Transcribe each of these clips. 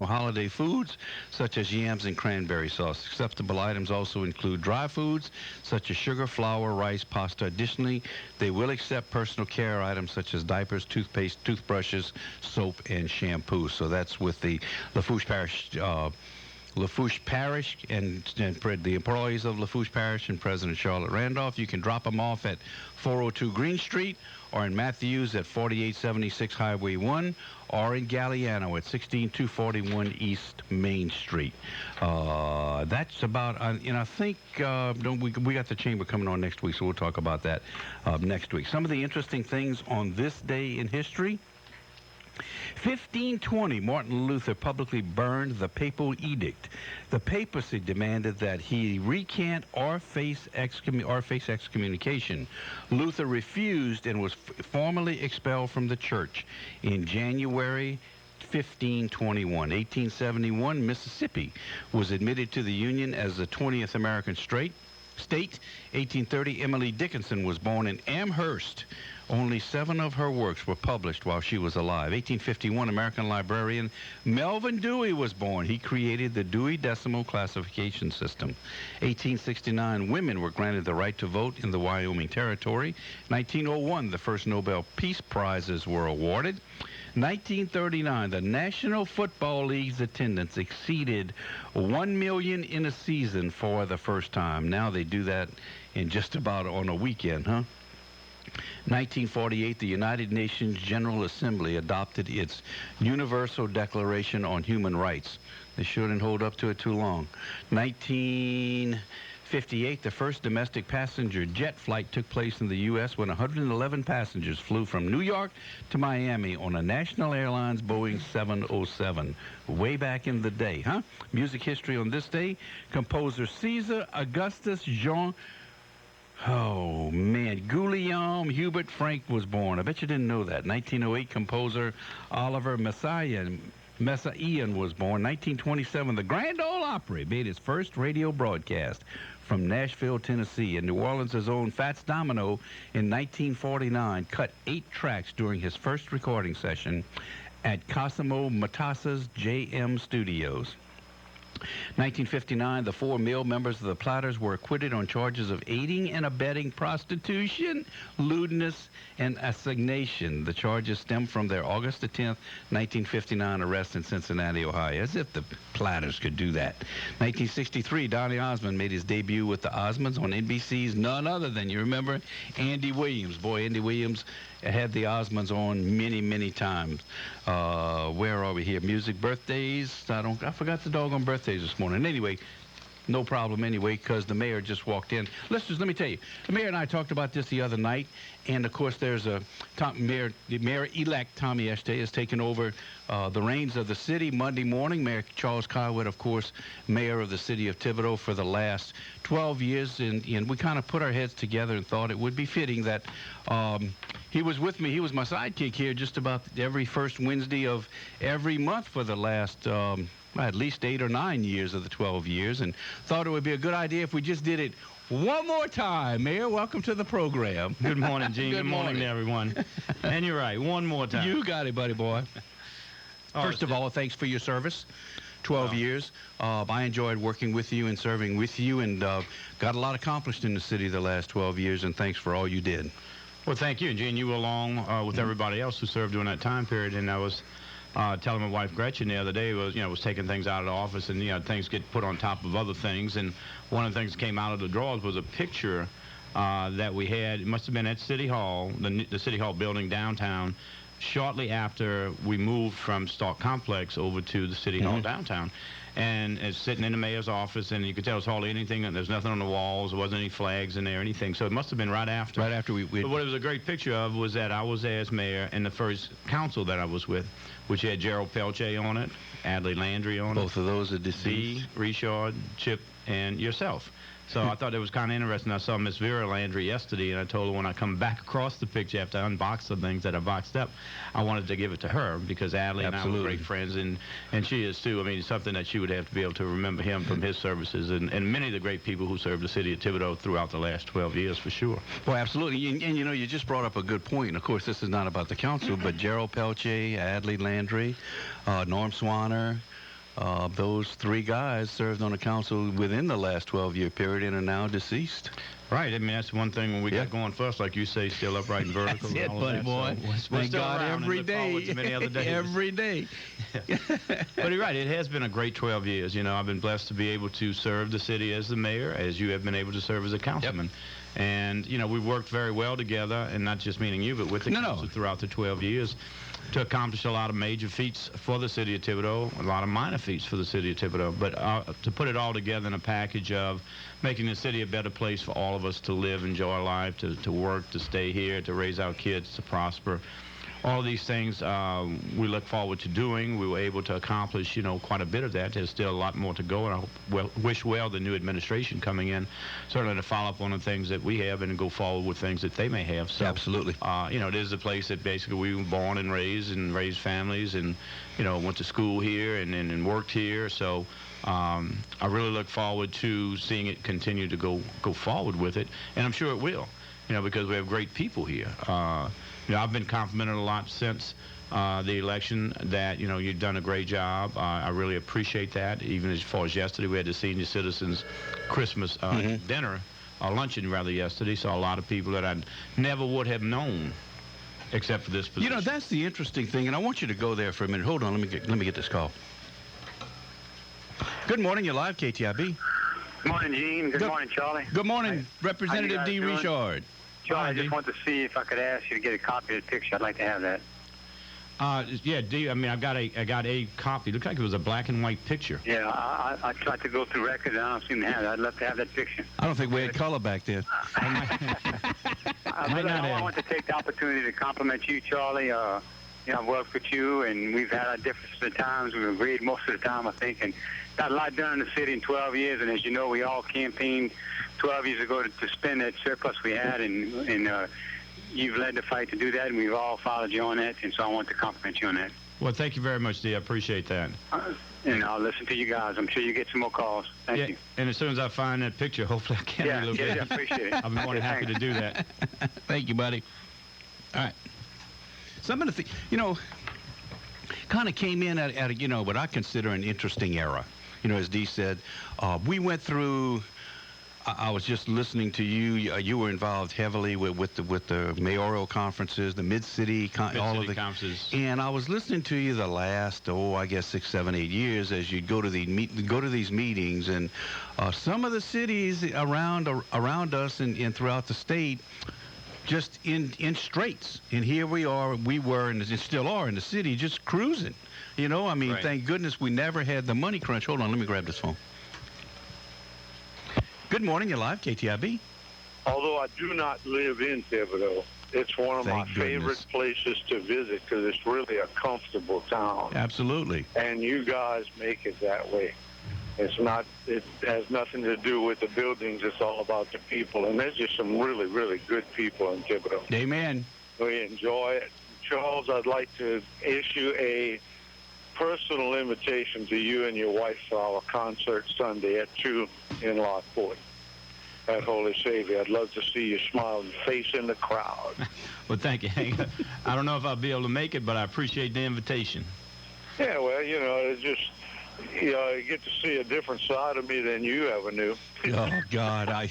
holiday foods such as yams and cranberry sauce. Acceptable items also include dry foods such as sugar, flour, rice, pasta. Additionally, they will accept personal care items such as diapers, toothpaste, toothbrushes, soap, and shampoo. So that's with the Lafourche Parish and the employees of Lafourche Parish and President Charlotte Randolph. You can drop them off at 402 Green Street or in Matthews at 4876 Highway 1 or in Galliano at 16241 East Main Street. That's about, I think we got the chamber coming on next week, so we'll talk about that next week. Some of the interesting things on this day in history. 1520, Martin Luther publicly burned the papal edict. The papacy demanded that he recant or face excommunication. Luther refused and was formally expelled from the church in January 1521. 1871, Mississippi was admitted to the Union as the 20th American state. 1830, Emily Dickinson was born in Amherst. Only 7 of her works were published while she was alive. 1851, American librarian Melvin Dewey was born. He created the Dewey Decimal Classification System. 1869, women were granted the right to vote in the Wyoming Territory. 1901, the first Nobel Peace Prizes were awarded. 1939, the National Football League's attendance exceeded 1 million in a season for the first time. Now they do that in just about on a weekend, huh? 1948, the United Nations General Assembly adopted its Universal Declaration on Human Rights. They shouldn't hold up to it too long. 1958, the first domestic passenger jet flight took place in the U.S. when 111 passengers flew from New York to Miami on a National Airlines Boeing 707. Way back in the day, huh? Music history on this day, composer Caesar Augustus Jean Guillaume Hubert Frank was born. I bet you didn't know that. 1908, composer Oliver Messiaen was born. 1927, the Grand Ole Opry made its first radio broadcast from Nashville, Tennessee. And New Orleans' own Fats Domino in 1949 cut 8 tracks during his first recording session at Cosimo Matassa's JM Studios. 1959, the 4 male members of the Platters were acquitted on charges of aiding and abetting prostitution, lewdness, and assignation. The charges stem from their August 10th, 1959 arrest in Cincinnati, Ohio. As if the Platters could do that. 1963, Donny Osmond made his debut with the Osmonds on NBC's none other than, you remember, Andy Williams. Boy, Andy Williams had the Osmonds on many, many times. Where are we here? Music, birthdays. I forgot the doggone birthdays this morning. Anyway, no problem anyway, because the mayor just walked in. Listeners, let me tell you, the mayor and I talked about this the other night, and of course there's the mayor-elect Tommy Estee has taken over the reins of the city Monday morning. Mayor Charles Caillouet, of course, mayor of the city of Thibodaux for the last 12 years, and we kind of put our heads together and thought it would be fitting that he was with me. He was my sidekick here just about every first Wednesday of every month for the last at least 8 or 9 years of the 12 years, and thought it would be a good idea if we just did it one more time. Mayor, welcome to the program. Good morning, Gene. Good morning to everyone. And you're right, one more time. You got it, buddy boy. First of all, thanks for your service. 12 years. I enjoyed working with you and serving with you, and got a lot accomplished in the city the last 12 years, and thanks for all you did. Well, thank you, Gene. You were along with everybody else who served during that time period, and I was telling my wife Gretchen the other day was taking things out of the office, and things get put on top of other things, and one of the things that came out of the drawers was a picture that we had. It must have been at City Hall, the City Hall building downtown, shortly after we moved from Stark Complex over to the City Hall downtown. And it's sitting in the mayor's office, and you could tell it's hardly anything. There's nothing on the walls. There wasn't any flags in there or anything. So it must have been right after. Right after we But what it was a great picture of was that I was there as mayor, and the first council that I was with, which had Gerald Pelche on it, Adley Landry on it. Both of those are deceased. Richard, Chip, and yourself. So I thought it was kind of interesting. I saw Miss Vera Landry yesterday, and I told her when I come back across the picture after I unboxed the things that I boxed up, I wanted to give it to her because Adley and I were great friends, and she is too. I mean, it's something that she would have to be able to remember him from his services, and many of the great people who served the city of Thibodaux throughout the last 12 years for sure. Well, absolutely. And you just brought up a good point. And of course, this is not about the council, but Gerald Pelche, Adley Landry, Norm Swanner, those 3 guys served on the council within the last 12-year period and are now deceased. Right. I mean, that's one thing when we got going first, like you say, still upright and vertical. That's it, buddy boy. So we're Thank still God around every and look forward day. to many other days. Every day. But you're right. It has been a great 12 years. You know, I've been blessed to be able to serve the city as the mayor, as you have been able to serve as a councilman. Yep. And, you know, we worked very well together, and not just meaning you, but with the council throughout the 12 years to accomplish a lot of major feats for the city of Thibodaux, a lot of minor feats for the city of Thibodaux. But to put it all together in a package of making the city a better place for all of us to live, enjoy life, to work, to stay here, to raise our kids, to prosper. All of these things we look forward to doing. We were able to accomplish, you know, quite a bit of that. There's still a lot more to go, and I wish well the new administration coming in, certainly to follow up on the things that we have and go forward with things that they may have. So, absolutely. You know, it is a place that basically we were born and raised families, and, you know, went to school here and worked here. So I really look forward to seeing it continue to go forward with it, and I'm sure it will, you know, because we have great people here. You know, I've been complimented a lot since the election that, you know, you've done a great job. I really appreciate that. Even as far as yesterday, we had the senior citizens Christmas dinner, luncheon rather, yesterday. So a lot of people that I never would have known except for this position. You know, that's the interesting thing, and I want you to go there for a minute. Hold on, let me get this call. Good morning, you're live, KTIB. Good morning, Gene. Good morning, Charlie. Good morning, Representative D. Richard. Charlie, I just want to see if I could ask you to get a copy of the picture. I'd like to have that. Yeah, D. I mean, I got a copy. It looked like it was a black and white picture. Yeah, I tried to go through records, and I don't seem to have it. I'd love to have that picture. I don't think we had color back then. I want to take the opportunity to compliment you, Charlie. You know, I've worked with you, and we've had our differences at times. We've agreed most of the time, I think, and got a lot done in the city in 12 years. And as you know, we all campaigned 12 years ago to spend that surplus we had, and you've led the fight to do that, and we've all followed you on that, and so I want to compliment you on that. Well, thank you very much, D. I appreciate that. And I'll listen to you guys. I'm sure you get some more calls. Thank you. And as soon as I find that picture, hopefully I can a little bit. Yeah, I appreciate it. I'll be more than happy to do that. Thank you, buddy. All right. Some of the things, you know, kind of came in at you know, what I consider an interesting era. You know, as Dee said, we went through. I was just listening to you. You were involved heavily with the mayoral conferences, the mid-city all of the conferences. And I was listening to you the last, I guess 6, 7, 8 years as you go to these meetings, and some of the cities around us and throughout the state just in straits. And here we were, and still are in the city, just cruising. You know, I mean, Thank goodness we never had the money crunch. Hold on, let me grab this phone. Good morning, you're live, KTIB. Although I do not live in Thibodaux, it's one of my favorite places to visit because it's really a comfortable town. Absolutely. And you guys make it that way. It has nothing to do with the buildings. It's all about the people. And there's just some really, really good people in Thibodaux. Amen. We enjoy it. Charles, I'd like to issue a personal invitation to you and your wife for our concert Sunday at 2 in Lockport at Holy Savior. I'd love to see you smiling face in the crowd. Well, thank you. I don't know if I'll be able to make it, but I appreciate the invitation. Yeah, well, you know, it's just, you know, you get to see a different side of me than you ever knew. Oh, God. I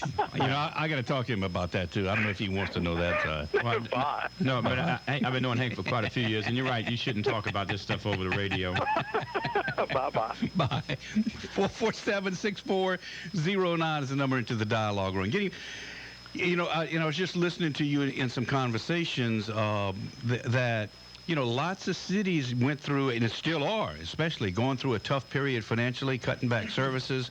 got to talk to him about that, too. I don't know if he wants to know that side. Well, no, but I've been knowing Hank for quite a few years, and you're right. You shouldn't talk about this stuff over the radio. Bye-bye. Bye. 447-6409 is the number into the dialogue room. I was just listening to you in some conversations that, you know, lots of cities went through, and it still are, especially going through a tough period financially, cutting back services,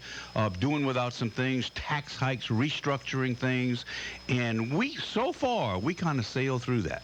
doing without some things, tax hikes, restructuring things, and we kind of sailed through that.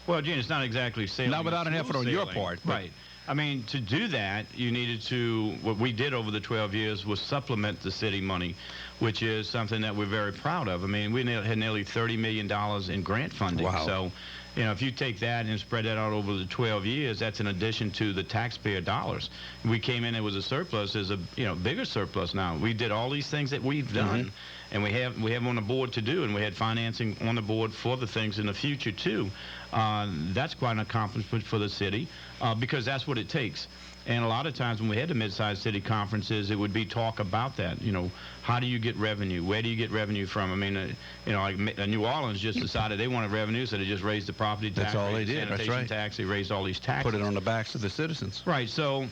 Well, Gene, it's not exactly sailing. Not without an effort on your part. Right. I mean, to do that, you needed to, what we did over the 12 years was supplement the city money, which is something that we're very proud of. I mean, we had nearly $30 million in grant funding. Wow. So, you know, if you take that and spread that out over the 12 years, that's in addition to the taxpayer dollars. We came in, it was a surplus, there's a, you know, bigger surplus now. We did all these things that we've done, and we have on the board to do, and we had financing on the board for the things in the future too. That's quite an accomplishment for the city because that's what it takes. And a lot of times when we had the mid-sized city conferences, it would be talk about that. You know, how do you get revenue? Where do you get revenue from? I mean, you know, like New Orleans just decided they wanted revenue, so they just raised the property tax. That's all they did. Sanitation That's right. tax. They raised all these taxes. Put it on the backs of the citizens. Right. So.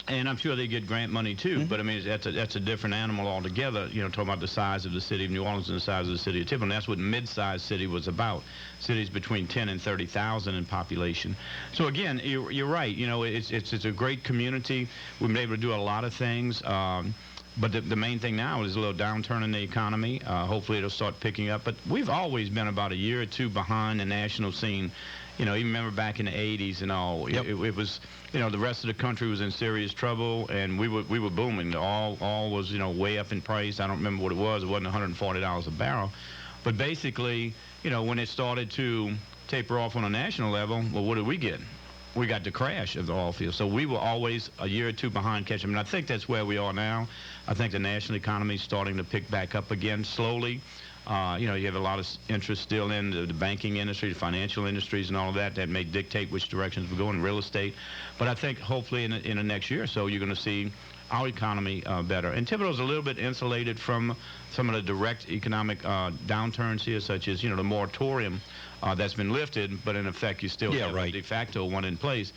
And I'm sure they get grant money too, but I mean that's a different animal altogether. You know, talking about the size of the city of New Orleans and the size of the city of Thibodaux. And that's what mid-sized city was about. Cities between 10 and 30,000 in population. So again, you're right. You know, it's a great community. We've been able to do a lot of things. But the main thing now is a little downturn in the economy. Hopefully it'll start picking up. But we've always been about a year or two behind the national scene. You know, you remember back in the 80s and all, it was, you know, the rest of the country was in serious trouble, and we were booming. All was, you know, way up in price. I don't remember what it was. It wasn't $140 a barrel. But basically, you know, when it started to taper off on a national level, well, what did we get? We got the crash of the oil field. So we were always a year or two behind catching. And I think that's where we are now. I think the national economy is starting to pick back up again slowly. You know, you have a lot of interest still in the banking industry, the financial industries, and all of that may dictate which directions we go in real estate. But I think hopefully in the next year or so, you're going to see our economy better. And Thibodaux is a little bit insulated from some of the direct economic downturns here, such as, you know, the moratorium that's been lifted, but in effect you still have a de facto one in place.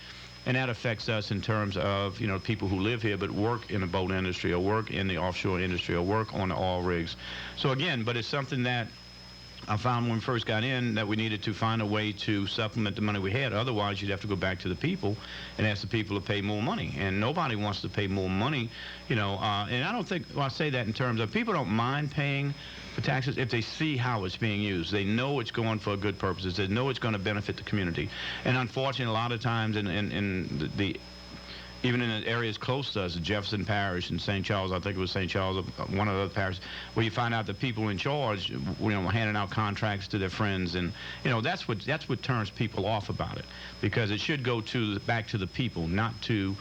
And that affects us in terms of, you know, people who live here but work in the boat industry or work in the offshore industry or work on the oil rigs. So again, but it's something that I found when we first got in that we needed to find a way to supplement the money we had. Otherwise, you'd have to go back to the people and ask the people to pay more money. And nobody wants to pay more money, you know. And I don't think, well, I say that in terms of people don't mind paying for taxes if they see how it's being used. They know it's going for good purposes. They know it's going to benefit the community. And unfortunately, a lot of times in the even in the areas close to us, Jefferson Parish and St. Charles, I think it was St. Charles, one of the other parishes, where you find out the people in charge, you know, handing out contracts to their friends, and you know that's what turns people off about it, because it should go back to the people, not to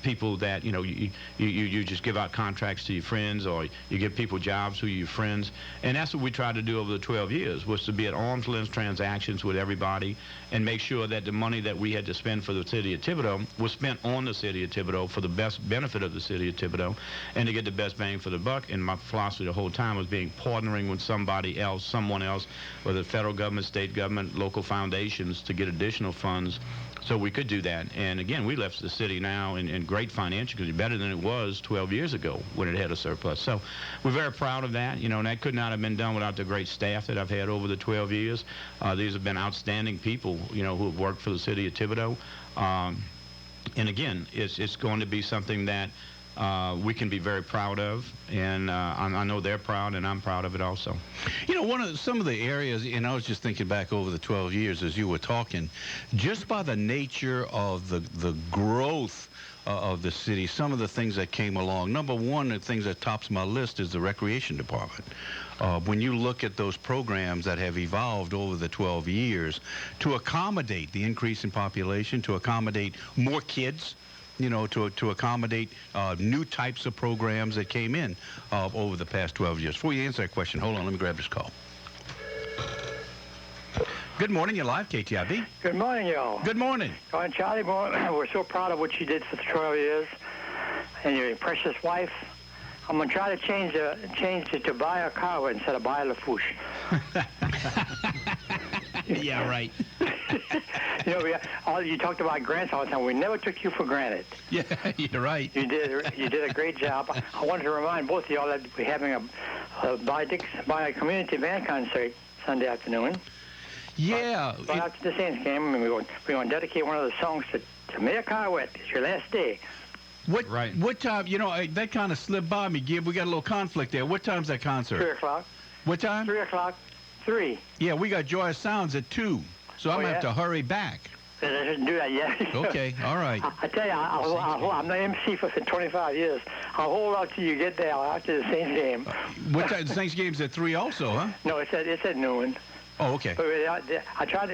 people that, you know, you just give out contracts to your friends, or you give people jobs who are your friends. And that's what we tried to do over the 12 years, was to be at arm's length transactions with everybody and make sure that the money that we had to spend for the city of Thibodaux was spent on the city of Thibodaux for the best benefit of the city of Thibodaux and to get the best bang for the buck. And my philosophy the whole time was partnering with somebody else, someone else, whether federal government, state government, local foundations, to get additional funds so we could do that. And again, we left the city now in great financial condition, better than it was 12 years ago when it had a surplus. So we're very proud of that, you know, and that could not have been done without the great staff that I've had over the 12 years. These have been outstanding people, you know, who have worked for the city of Thibodaux. And again, it's going to be something that we can be very proud of, and I know they're proud, and I'm proud of it also. You know, some of the areas, and I was just thinking back over the 12 years as you were talking, just by the nature of the growth of the city, some of the things that came along. Number one, the things that tops my list is the recreation department. When you look at those programs that have evolved over the 12 years to accommodate the increase in population, to accommodate more kids, you know, to accommodate new types of programs that came in over the past 12 years. Before you answer that question, hold on, let me grab this call. Good morning, you're live, KTIB. Good morning, y'all. Good morning. And Charlie, we're so proud of what you did for the 12 years, and your precious wife. I'm going to try to change it to buy a car instead of buy a Lafouche. Yeah, right. You know, you talked about grants all the time. We never took you for granted. Yeah, you're right. You did a great job. I wanted to remind both of y'all that we're having a community band concert Sunday afternoon. Yeah. Right after the Saints game, and we're going to dedicate one of the songs to Mayor Caillouet. It's your last day. What time? You know, that kind of slipped by me, Gib. We got a little conflict there. What time's that concert? 3 o'clock. What time? 3 o'clock. 3. Yeah, we got Joyous Sounds at 2, so I'm going to have to hurry back. I shouldn't do that yet. Okay, all right. I tell you, I'm the MC for 25 years. I'll hold out till you get there after the Saints game. What time? The Saints game's at 3 also, huh? No, it's at noon. Oh, okay. But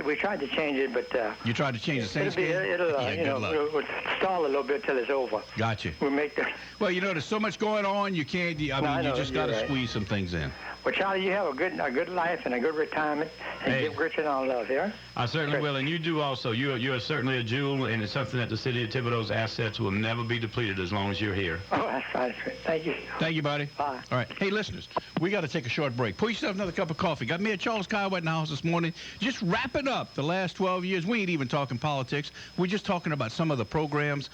we tried to change it, but You tried to change the Saints game? it'll we'll stall a little bit till it's over. Gotcha. We'll make the. Well, there's so much going on, you can't. You just got to squeeze some things in. Well, Charlie, you have a good life and a good retirement, and give Richard all love, yeah? I certainly will, and you do also. You are certainly a jewel, and it's something that the city of Thibodaux's assets will never be depleted as long as you're here. Oh, that's fine. Thank you. Thank you, buddy. Bye. All right. Hey, listeners, we got to take a short break. Pour yourself another cup of coffee. Got me a Charles Caillouet in the house this morning. Just wrapping up the last 12 years. We ain't even talking politics. We're just talking about some of the programs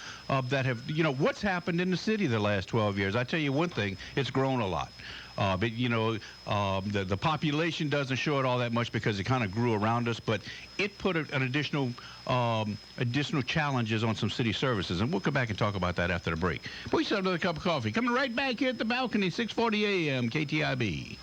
that have, what's happened in the city the last 12 years. I tell you one thing, it's grown a lot. But, the population doesn't show it all that much because it kind of grew around us, but it put an additional challenges on some city services, and we'll come back and talk about that after the break. Pour yourself another cup of coffee. Coming right back here at the balcony, 640 AM, KTIB.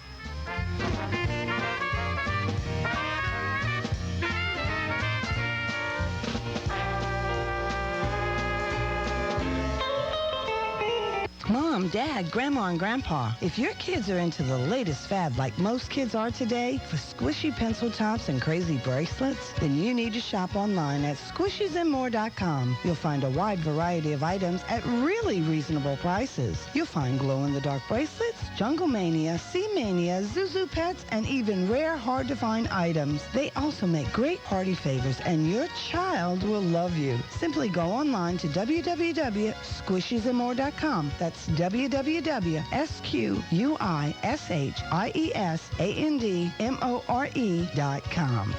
Mom, Dad, Grandma, and Grandpa, if your kids are into the latest fad like most kids are today for squishy pencil tops and crazy bracelets, then you need to shop online at squishiesandmore.com. You'll find a wide variety of items at really reasonable prices. You'll find glow-in-the-dark bracelets, Jungle Mania, Sea Mania, Zuzu pets, and even rare, hard-to-find items. They also make great party favors, and your child will love you. Simply go online to www.squishiesandmore.com. That's www.squishiesandmore.com.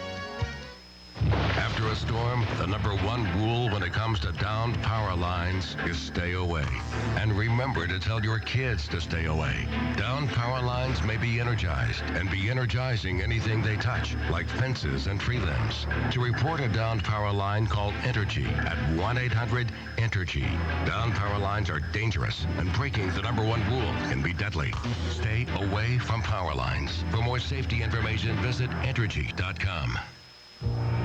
After a storm, the number one rule when it comes to downed power lines is stay away. And remember to tell your kids to stay away. Downed power lines may be energized and be energizing anything they touch, like fences and tree limbs. To report a downed power line, call Entergy at 1-800-ENTERGY. Downed power lines are dangerous, and breaking the number one rule can be deadly. Stay away from power lines. For more safety information, visit Entergy.com.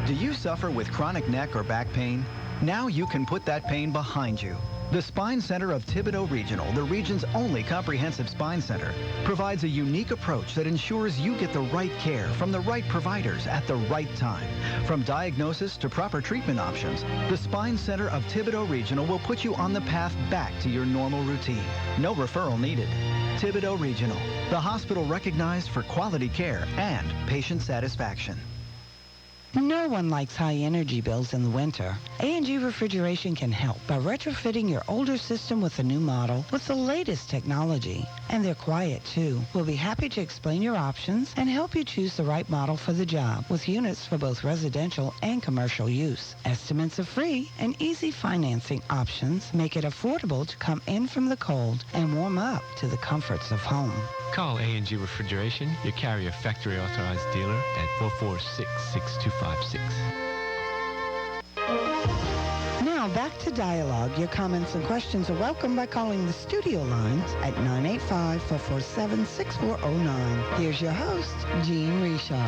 Do you suffer with chronic neck or back pain? Now you can put that pain behind you. The Spine Center of Thibodaux Regional, the region's only comprehensive spine center, provides a unique approach that ensures you get the right care from the right providers at the right time. From diagnosis to proper treatment options, the Spine Center of Thibodaux Regional will put you on the path back to your normal routine. No referral needed. Thibodaux Regional, the hospital recognized for quality care and patient satisfaction. No one likes high energy bills in the winter. A&G Refrigeration can help by retrofitting your older system with a new model with the latest technology. And they're quiet, too. We'll be happy to explain your options and help you choose the right model for the job with units for both residential and commercial use. Estimates are free, and easy financing options make it affordable to come in from the cold and warm up to the comforts of home. Call A&G Refrigeration, your carrier factory authorized dealer at 446-6256. Now back to dialogue. Your comments and questions are welcome by calling the studio lines at 985-447-6409. Here's your host, Jean Richard.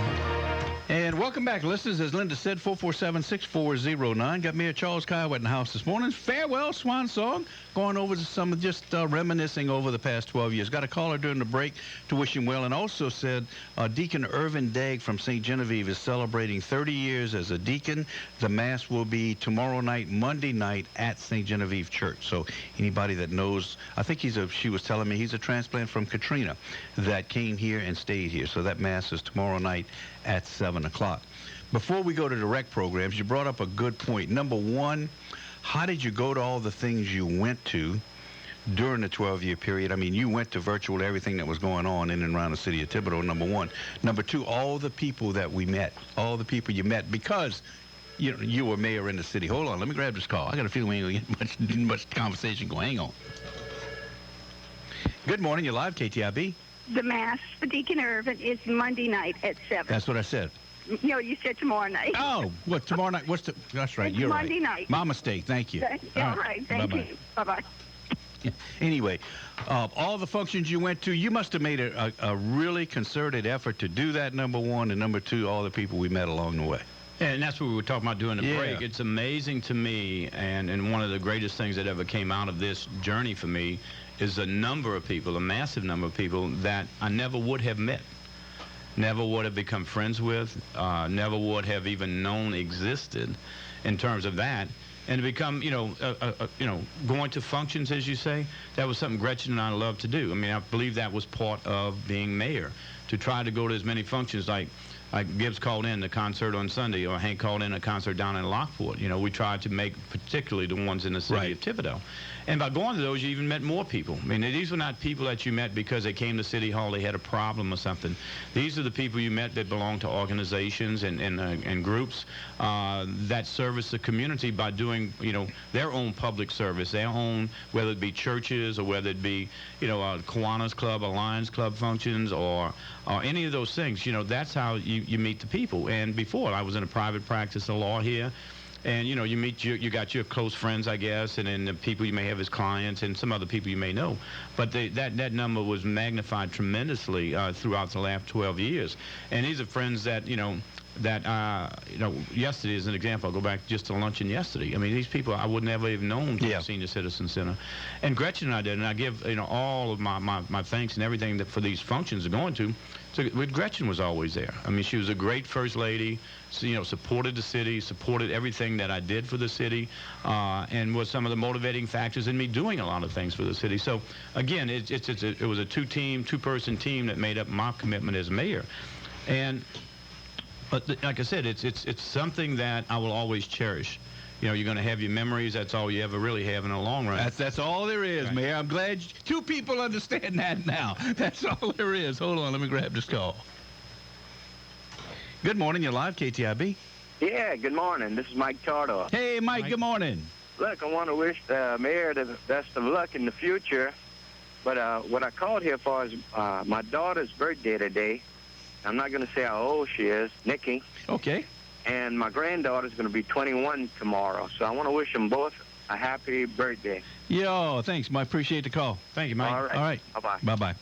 And welcome back, listeners. As Linda said, 447-6409. Got me a Charles Caillouet in the house this morning. Farewell swan song. Going over some of just reminiscing over the past 12 years. Got a caller during the break to wish him well, and also said Deacon Irvin Dagg from St. Genevieve is celebrating 30 years as a deacon. The Mass will be tomorrow night, Monday night at St. Genevieve Church. So anybody that knows, I think she was telling me he's a transplant from Katrina that came here and stayed here. So that Mass is tomorrow night at 7 o'clock. Before we go to direct programs, you brought up a good point. Number one, how did you go to all the things you went to during the 12-year period? I mean, you went to virtually everything that was going on in and around the city of Thibodaux, number one. Number two, all the people that we met, all the people you met, because you were mayor in the city. Hold on, let me grab this call. I got a feeling we ain't going to get much conversation going. Hang on. Good morning, you're live, KTIB. The Mass for Deacon Irvin is Monday night at 7. That's what I said. No, you said tomorrow night. Oh, what, tomorrow night? That's right, you're Monday right. night. My mistake, thank you. All right, thank Bye-bye. you. Bye-bye. Anyway, all the functions you went to, you must have made a really concerted effort to do that, number one, and number two, all the people we met along the way. And that's what we were talking about during the break. It's amazing to me, and one of the greatest things that ever came out of this journey for me is a number of people, a massive number of people that I never would have met. never would have become friends with, never would have even known existed in terms of that. And to become, going to functions, as you say, that was something Gretchen and I loved to do. I mean, I believe that was part of being mayor, to try to go to as many functions like Gibbs called in the concert on Sunday, or Hank called in a concert down in Lockport. We tried to make particularly the ones in the city of Thibodaux. And by going to those, you even met more people. I mean, these were not people that you met because they came to City Hall, they had a problem or something. These are the people you met that belong to organizations and groups that service the community by doing, their own public service, their own, whether it be churches or whether it be, Kiwanis Club or Lions Club functions or any of those things. That's how you meet the people. And before, I was in a private practice of law here. And, you got your close friends, I guess, and then the people you may have as clients and some other people you may know. But that number was magnified tremendously throughout the last 12 years. And these are friends that, yesterday as an example, I'll go back just to luncheon yesterday. I mean, these people I would never have known from the Senior Citizen Center. And Gretchen and I did, and I give, all of my thanks and everything for these functions are going to. So Gretchen was always there. I mean, she was a great first lady, supported the city, supported everything that I did for the city, and was some of the motivating factors in me doing a lot of things for the city. So, again, it was a two-person team that made up my commitment as mayor. But like I said, it's something that I will always cherish. You're going to have your memories. That's all you ever really have in the long run. That's all there is, Mayor. I'm glad two people understand that now. That's all there is. Hold on, let me grab this call. Good morning. You're live, KTIB. Yeah, good morning. This is Mike Tardo. Hey, Mike, good morning. Look, I want to wish the mayor the best of luck in the future. But what I called here for is my daughter's birthday today. I'm not going to say how old she is, Nikki. Okay. And my granddaughter's going to be 21 tomorrow. So I want to wish them both a happy birthday. Yo, thanks, Mike. Appreciate the call. Thank you, Mike. All right. All right. Bye-bye. Bye-bye.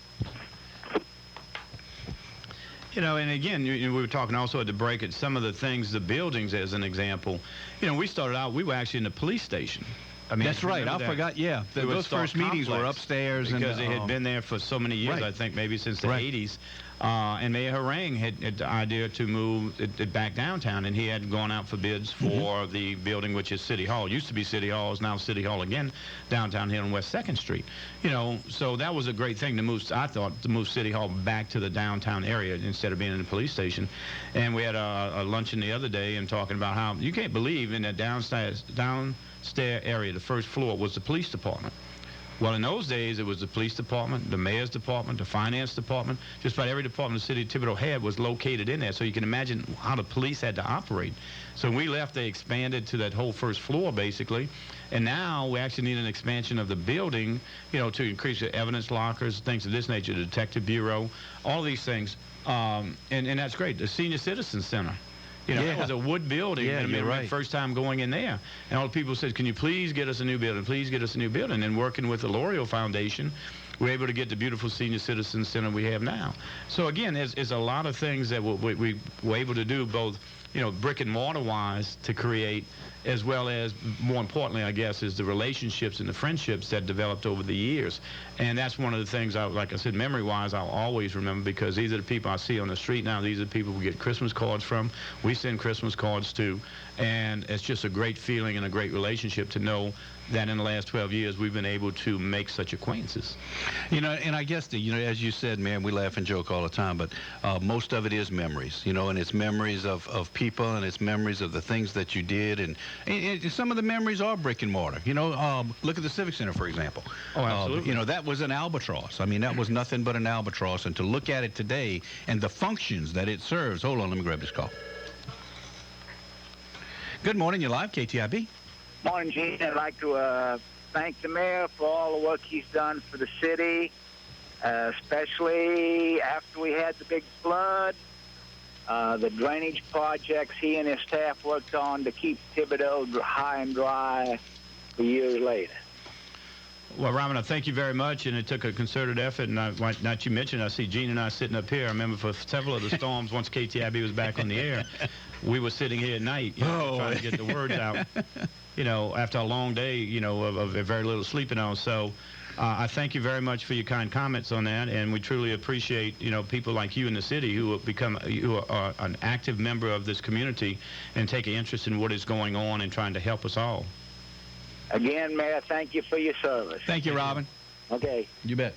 And again, we were talking also at the break at some of the things, the buildings as an example. We started out, we were actually in the police station. I mean, that's right. I forgot, yeah. Those first meetings were upstairs. Because they had been there for so many years, I think maybe since the 80s. And Mayor Harang had the idea to move it back downtown, and he had gone out for bids for the building, which is City Hall. It used to be City Hall, is now City Hall again, downtown here on West 2nd Street. So that was a great thing to move, I thought, to move City Hall back to the downtown area instead of being in the police station. And we had a luncheon the other day and talking about how you can't believe in that downstairs area, the first floor was the police department. Well, in those days, it was the police department, the mayor's department, the finance department. Just about every department the city of Thibodaux had was located in there. So you can imagine how the police had to operate. So when we left, they expanded to that whole first floor, basically. And now we actually need an expansion of the building, to increase the evidence lockers, things of this nature, the detective bureau, all these things. And that's great. The Senior Citizen Center. It was a wood building. Yeah, you're right. First time going in there. And all the people said, can you please get us a new building? Please get us a new building. And working with the L'Oreal Foundation, we're able to get the beautiful Senior Citizen Center we have now. So, again, there's a lot of things that we were able to do, both, brick and mortar-wise, to create, as well as, more importantly, I guess, is the relationships and the friendships that developed over the years. And that's one of the things, like I said, memory-wise, I'll always remember, because these are the people I see on the street now. These are the people we get Christmas cards from. We send Christmas cards to. And it's just a great feeling and a great relationship to know that in the last 12 years we've been able to make such acquaintances. And I guess, as you said, man, we laugh and joke all the time, but most of it is memories, and it's memories of people, and it's memories of the things that you did, and some of the memories are brick and mortar. Look at the Civic Center, for example. Oh, absolutely. That was an albatross. I mean, that was nothing but an albatross, and to look at it today and the functions that it serves. Hold on, let me grab this call. Good morning, you're live, KTIB. Morning, Gene. I'd like to thank the mayor for all the work he's done for the city, especially after we had the big flood, the drainage projects he and his staff worked on to keep Thibodaux high and dry for years later. Well, Raman, thank you very much, and it took a concerted effort, and not you mentioned, I see Gene and I sitting up here. I remember for several of the storms, once KTIB was back on the air, we were sitting here at night, trying to get the words out, after a long day, of very little sleeping on. So I thank you very much for your kind comments on that, and we truly appreciate, people like you in the city who are an active member of this community and take an interest in what is going on and trying to help us all. Again, Mayor, thank you for your service. Thank you, Robin. Okay. You bet.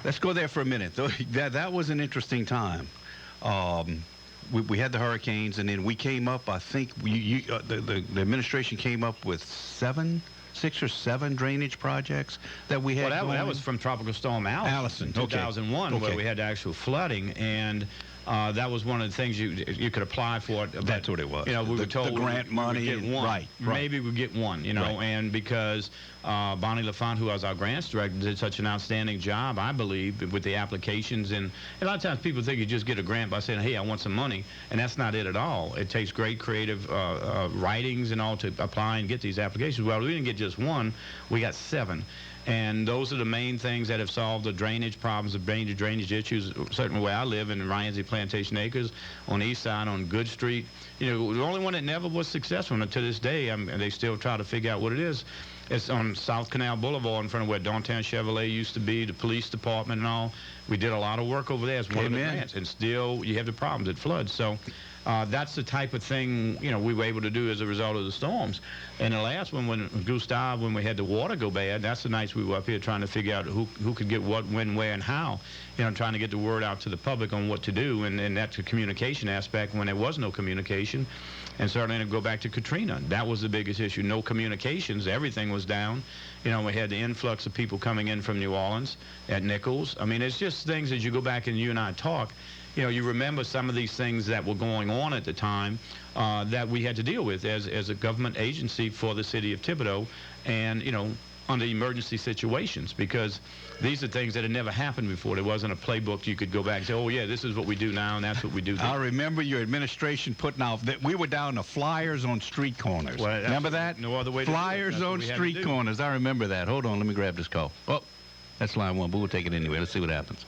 Let's go there for a minute. That was an interesting time. We had the hurricanes, and then we came up, I think, the administration came up with 6 or 7 drainage projects that we had. Well, that was from Tropical Storm Allison, 2001, okay. Where we had actual flooding, and that was one of the things you could apply for. That's what it was. We were told the grant money. We would get one. Right. Maybe we'd get one, right. And because Bonnie LaFont, who was our grants director, did such an outstanding job, I believe, with the applications. And a lot of times people think you just get a grant by saying, hey, I want some money, and that's not it at all. It takes great creative writings and all to apply and get these applications. Well, we didn't get just one, we got 7. And those are the main things that have solved the drainage problems, the drainage issues, certainly where I live in Ryan's Plantation Acres, on the east side, on Good Street. The only one that never was successful, and to this day, they still try to figure out what it is. It's on South Canal Boulevard in front of where Downtown Chevrolet used to be, the police department and all. We did a lot of work over there as one of the grants, and still you have the problems. It floods. So that's the type of thing, we were able to do as a result of the storms. And the last one, when we had the water go bad, that's the nights we were up here trying to figure out who could get what, when, where, and how. Trying to get the word out to the public on what to do, and that's a communication aspect when there was no communication. And certainly to go back to Katrina, that was the biggest issue. No communications, everything was down. We had the influx of people coming in from New Orleans at Nichols. I mean, it's just things as you go back and you and I talk, you remember some of these things that were going on at the time that we had to deal with as a government agency for the city of Thibodaux, and, under emergency situations, because these are things that had never happened before. There wasn't a playbook you could go back and say, oh, yeah, this is what we do now, and that's what we do. I remember your administration putting out that we were down to flyers on street corners. Well, remember that? No other way to flyers do it. on street corners. I remember that. Hold on, let me grab this call. Oh, that's line 1, but we'll take it anyway. Let's see what happens.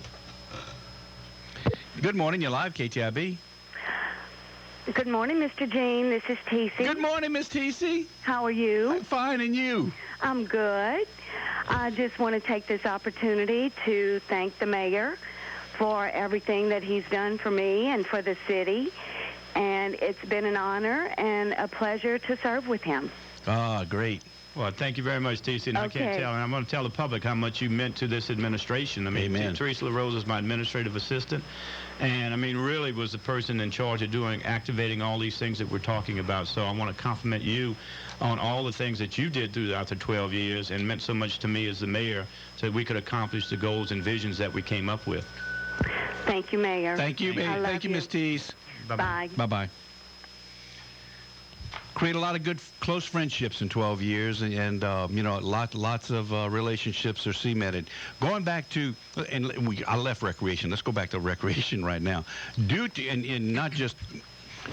Good morning. You're live, KTIB. Good morning, Mr. Jean. This is TC. Good morning, Miss TC. How are you? I'm fine, and you? I'm good. I just want to take this opportunity to thank the mayor for everything that he's done for me and for the city. And it's been an honor and a pleasure to serve with him. Ah, great. Well, thank you very much, TC. And I can't tell, and I'm going to tell the public how much you meant to this administration. I mean, Teresa LaRose is my administrative assistant, and I mean, really was the person in charge of activating all these things that we're talking about. So I want to compliment you on all the things that you did throughout the 12 years and meant so much to me as the mayor, so that we could accomplish the goals and visions that we came up with. Thank you, Mayor. Thank you, Mayor. Thank you, Miss Teese. Bye-bye. Bye-bye. Create a lot of good, close friendships in 12 years, and lots of relationships are cemented. Going back to, I left recreation. Let's go back to recreation right now. And not just,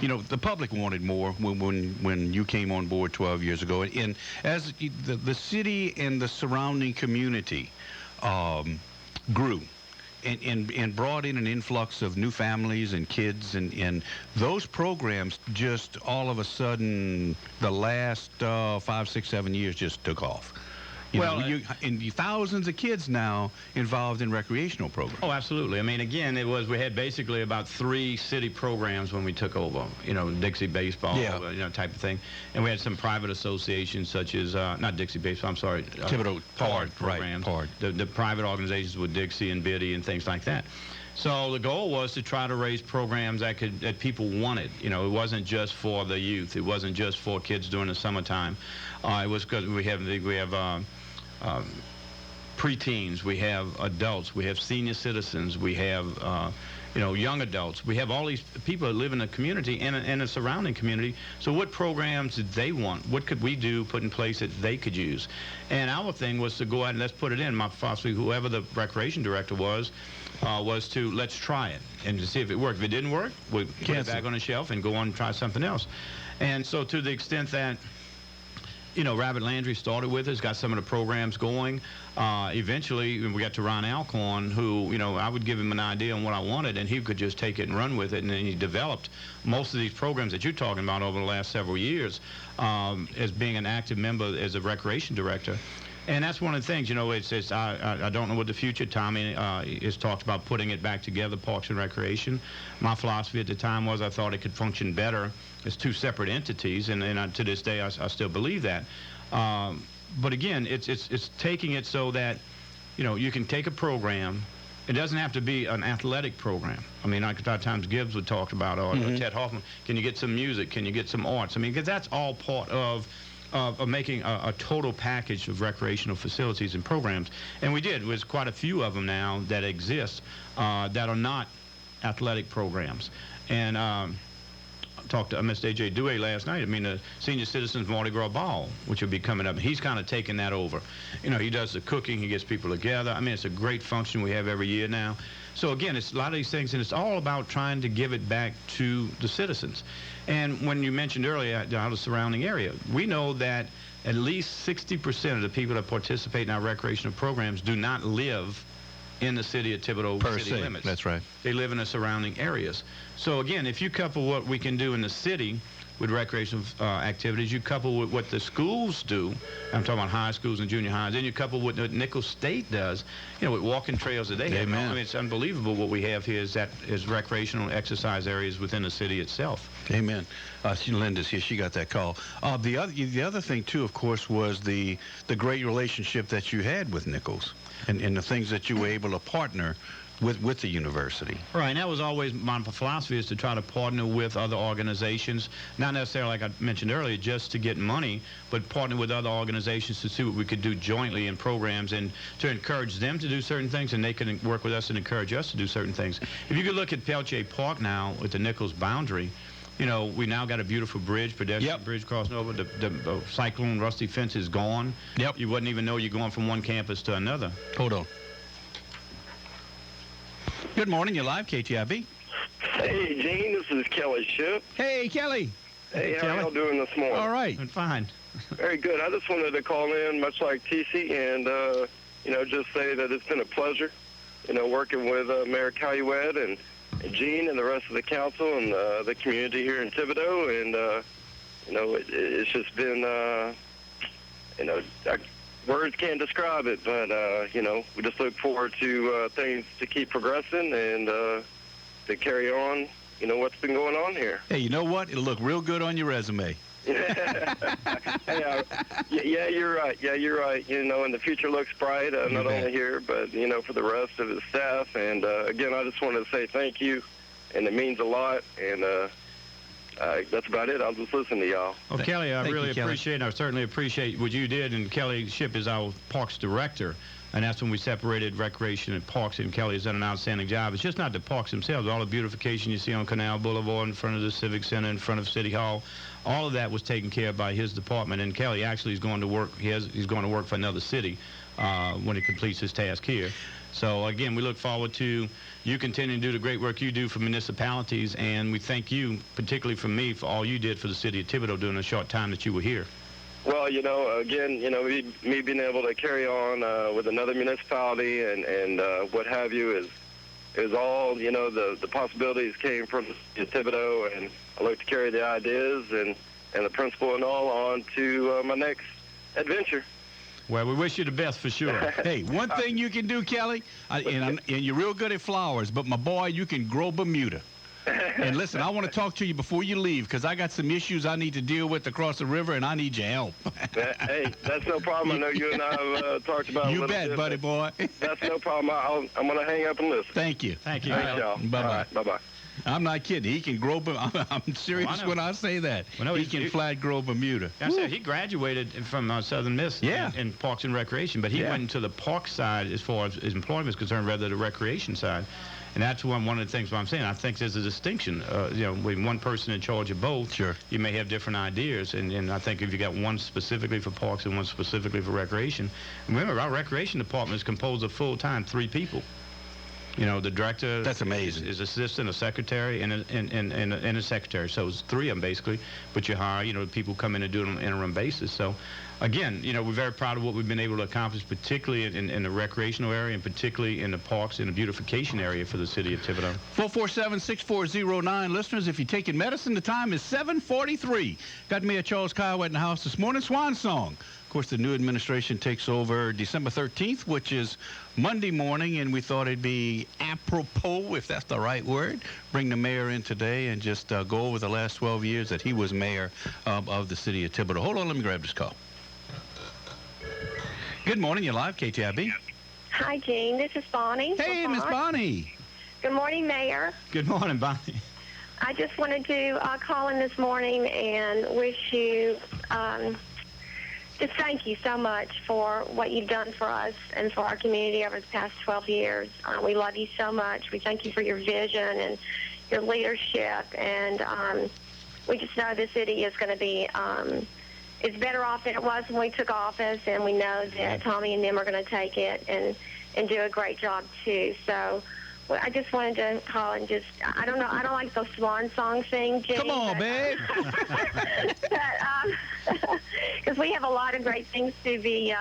the public wanted more when you came on board 12 years ago, and as the city and the surrounding community grew. And brought in an influx of new families and kids, and those programs just all of a sudden, the last 5, 6, 7 years just took off. And thousands of kids now involved in recreational programs. Oh, absolutely. I mean, again, we had basically about 3 city programs when we took over. Dixie Baseball, type of thing, and we had some private associations such as not Dixie Baseball. I'm sorry, Thibodaux PARD programs. Right, PARD. The private organizations with Dixie and Biddy and things like that. So the goal was to try to raise programs that people wanted. It wasn't just for the youth. It wasn't just for kids during the summertime. It was because we have preteens, we have adults, we have senior citizens, we have young adults. We have all these people that live in the community and the surrounding community. So what programs did they want? What could we put in place that they could use? And our thing was to go out and let's put it in. Possibly whoever the recreation director was to let's try it and to see if it worked. If it didn't work, we'd put it back on the shelf and go on and try something else. And so to the extent that Rabbit Landry started with us, got some of the programs going. Eventually, we got to Ron Alcorn, who, I would give him an idea on what I wanted, and he could just take it and run with it. And then he developed most of these programs that you're talking about over the last several years as being an active member as a recreation director. And that's one of the things, you know, it's I don't know what the future, Tommy has talked about putting it back together, Parks and Recreation. My philosophy at the time was I thought it could function better as two separate entities, and to this day I still believe that. But again, it's taking it so that, you know, you can take a program. It doesn't have to be an athletic program. I mean, like a lot of times Gibbs would talk about, or Ted Hoffman, can you get some music? Can you get some arts? I mean, because that's all part of making a total package of recreational facilities and programs. And we did. There's quite a few of them now that exist that are not athletic programs. And I talked to Mr. A.J. Dewey last night. I mean, the Senior Citizens Mardi Gras Ball, which will be coming up. He's kind of taken that over. You know, he does the cooking. He gets people together. I mean, it's a great function we have every year now. So, again, it's a lot of these things, and it's all about trying to give it back to the citizens. And when you mentioned earlier out of the surrounding area, we know that at least 60% of the people that participate in our recreational programs do not live in the city of Thibodaux city limits. That's right. They live in the surrounding areas. So again, if you couple what we can do in the city with recreational activities, you couple with what the schools do, I'm talking about high schools and junior highs, then you couple what Nichols State does, you know, with walking trails that they have. I mean, it's unbelievable what we have here is recreational exercise areas within the city itself. Amen. Linda's here. She got that call. The other thing, too, of course, was the great relationship that you had with Nichols and the things that you were able to partner with the university. Right, and that was always my philosophy, is to try to partner with other organizations, not necessarily, like I mentioned earlier, just to get money, but partner with other organizations to see what we could do jointly in programs and to encourage them to do certain things, and they can work with us and encourage us to do certain things. If you could look at Peltier Park now with the Nichols boundary, you know, we now got a beautiful bridge, pedestrian bridge crossing over. The cyclone rusty fence is gone. Yep. You wouldn't even know you're going from one campus to another. Hold on. Good morning. You're live, KTIB. Hey, Gene. This is Kelly Ship. Hey, Kelly. Hey, how y'all doing this morning? All right. I'm fine. Very good. I just wanted to call in, much like TC, and, you know, just say that it's been a pleasure, you know, working with Mayor Caillouet and Gene and the rest of the council and the community here in Thibodaux. And, you know, it's just been, you know, words can't describe it, but, you know, we just look forward to things to keep progressing and to carry on, you know, what's been going on here. Hey, you know what? It'll look real good on your resume. Hey, yeah, you're right. Yeah, you're right. You know, and the future looks bright, not only here, but, you know, for the rest of the staff. And, again, I just wanted to say thank you, and it means a lot. And that's about it. I'll just listen to y'all. Well, Kelly, I really appreciate, I certainly appreciate what you did. And Kelly Ship is our parks director. And that's when we separated recreation and parks, and Kelly has done an outstanding job. It's just not the parks themselves. All the beautification you see on Canal Boulevard, in front of the Civic Center, in front of City Hall, all of that was taken care of by his department. And Kelly actually is going to work. He's going to work for another city when he completes his task here. So again, we look forward to you continuing to do the great work you do for municipalities, and we thank you, particularly for me, for all you did for the city of Thibodaux during the short time that you were here. Well, you know, again, you know, me being able to carry on with another municipality and what have you is all, you know, the possibilities came from Thibodaux, and I look to carry the ideas and the principle and all on to my next adventure. Well, we wish you the best for sure. Hey, one thing you can do, Kelly, and you're real good at flowers, but my boy, you can grow Bermuda. And listen, I want to talk to you before you leave, because I got some issues I need to deal with across the river, and I need your help. Hey, that's no problem. I know you and I have talked about it. You bet, buddy boy. That's no problem. I'm going to hang up and listen. Thank you. Thank you. Thanks, y'all. Bye-bye. Right, bye-bye. I'm not kidding. He can grow. I'm serious when I say that. Well, no, he can flat grow Bermuda. I said he graduated from Southern Miss in Parks and Recreation, but he went into the park side as far as his employment is concerned, rather than the recreation side. And that's one of the things I'm saying. I think there's a distinction. You know, with one person in charge of both, you may have different ideas. And I think if you got one specifically for parks and one specifically for recreation, remember, our recreation department is composed of full-time 3 people. You know, the director. That's amazing. Is assistant, a secretary, and a secretary. So it's 3 of them basically. But you hire, you know, people come in and do it on an interim basis. So, again, you know, we're very proud of what we've been able to accomplish, particularly in the recreational area and particularly in the parks and the beautification area for the city of Thibodaux. 447-6409. Listeners, if you're taking medicine, the time is 7:43. Got Mayor Charles Caillouet in the house this morning. Swan Song Of course, the new administration takes over December 13th, which is Monday morning, and we thought it'd be apropos, if that's the right word, bring the mayor in today and just go over the last 12 years that he was mayor of the city of Thibodaux. Hold on, let me grab this call. Good morning, you're live, KTIB. Hi, Gene. This is Bonnie. Hey, Miss Bonnie. Good morning, Mayor. Good morning, Bonnie. I just wanted to call in this morning and wish you just thank you so much for what you've done for us and for our community over the past 12 years. We love you so much. We thank you for your vision and your leadership. And we just know the city is going to be it's better off than it was when we took office. And we know that Tommy and them are going to take it and do a great job, too. So well, I just wanted to call and just, I don't know, I don't like those swan song things, Jane. Come on, babe. Because we have a lot of great things to be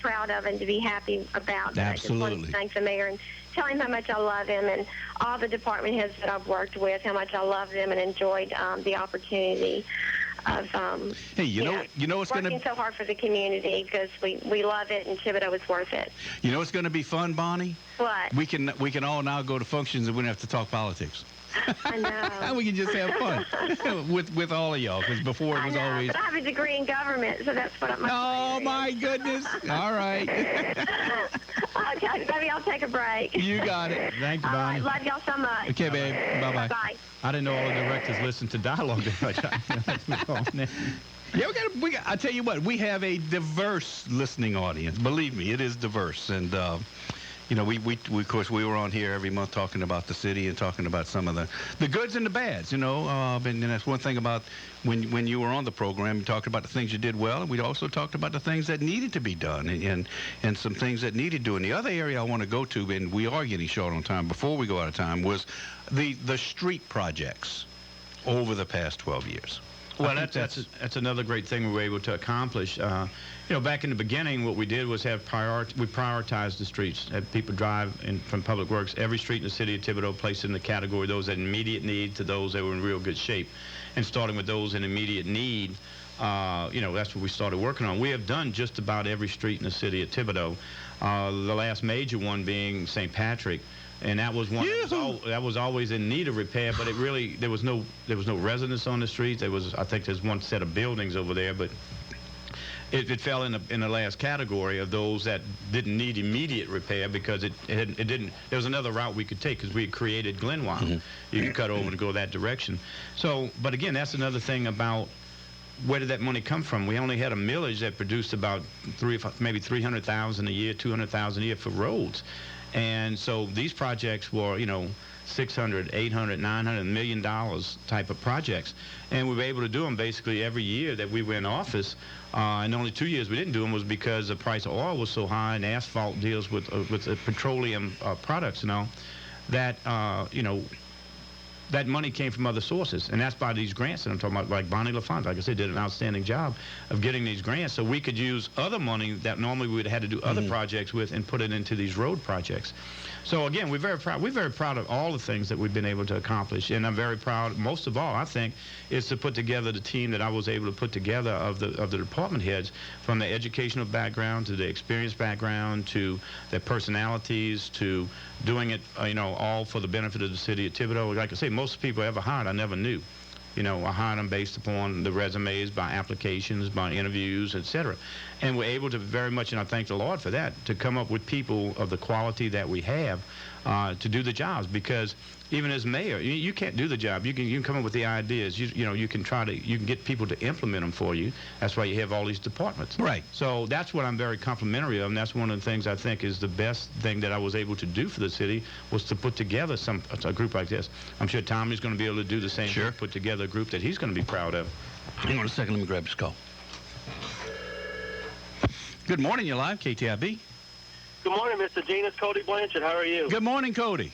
proud of and to be happy about. Absolutely. I just want to thank the mayor and tell him how much I love him and all the department heads that I've worked with, how much I love them and enjoyed the opportunity of hey, you know it's working so hard for the community because we love it and Thibodaux is worth it. You know it's going to be fun, Bonnie? What? We can all now go to functions and we don't have to talk politics. I know. We can just have fun with all of y'all, because before it was always... But I have a degree in government, so that's what I'm... Oh, my goodness. All right. Okay, maybe I'll take a break. You got it. Thank you, Bonnie. Love y'all so much. Okay, babe. Bye-bye. Bye. I didn't know all the directors listened to dialogue that much. Yeah, I tell you what, we have a diverse listening audience. Believe me, it is diverse. And, you know, we of course, we were on here every month talking about the city and talking about some of the goods and the bads, you know. And that's one thing about when you were on the program, you talked about the things you did well, and we also talked about the things that needed to be done and some things that needed doing. The other area I want to go to, and we are getting short on time before we go out of time, was the street projects over the past 12 years. Well, that's another great thing we were able to accomplish. You know, back in the beginning, what we did was we prioritized the streets. Had people drive in from Public Works, every street in the city of Thibodaux, placed in the category those that immediate need to those that were in real good shape. And starting with those in immediate need, you know, that's what we started working on. We have done just about every street in the city of Thibodaux. The last major one being St. Patrick. And that was one that was always in need of repair, but it really there was no residents on the street. I think there's one set of buildings over there, but it fell in the last category of those that didn't need immediate repair because it didn't. There was another route we could take because we had created Glenwild. Mm-hmm. You could cut over to go that direction. So, but again, that's another thing about where did that money come from? We only had a millage that produced about maybe $300,000 a year, $200,000 a year for roads. And so these projects were, you know, $600, $800, $900 million type of projects. And we were able to do them basically every year that we were in office. And the only 2 years we didn't do them was because the price of oil was so high and asphalt deals with petroleum products and all that, you know, that money came from other sources, and that's by these grants that I'm talking about, like Bonnie LaFont, like I said, did an outstanding job of getting these grants, so we could use other money that normally we would have had to do other projects with and put it into these road projects. So again, we're very proud. We're very proud of all the things that we've been able to accomplish, and I'm very proud. Most of all, I think, is to put together the team that I was able to put together of the department heads, from their educational background to their experience background to their personalities to doing it, you know, all for the benefit of the city of Thibodaux. Like I say, most people I ever hired, I never knew. You know, I hired them based upon the resumes, by applications, by interviews, etc. And we're able to very much, and I thank the Lord for that, to come up with people of the quality that we have to do the jobs. Because even as mayor, you can't do the job. You can come up with the ideas. You know, you can get people to implement them for you. That's why you have all these departments. Right. So that's what I'm very complimentary of, and that's one of the things I think is the best thing that I was able to do for the city, was to put together a group like this. I'm sure Tommy's going to be able to do the same thing, put together a group that he's going to be proud of. Hang on a second, let me grab this call. Good morning, you're live, KTIB. Good morning, Mr. Gene. It's Cody Blanchard. How are you? Good morning, Cody.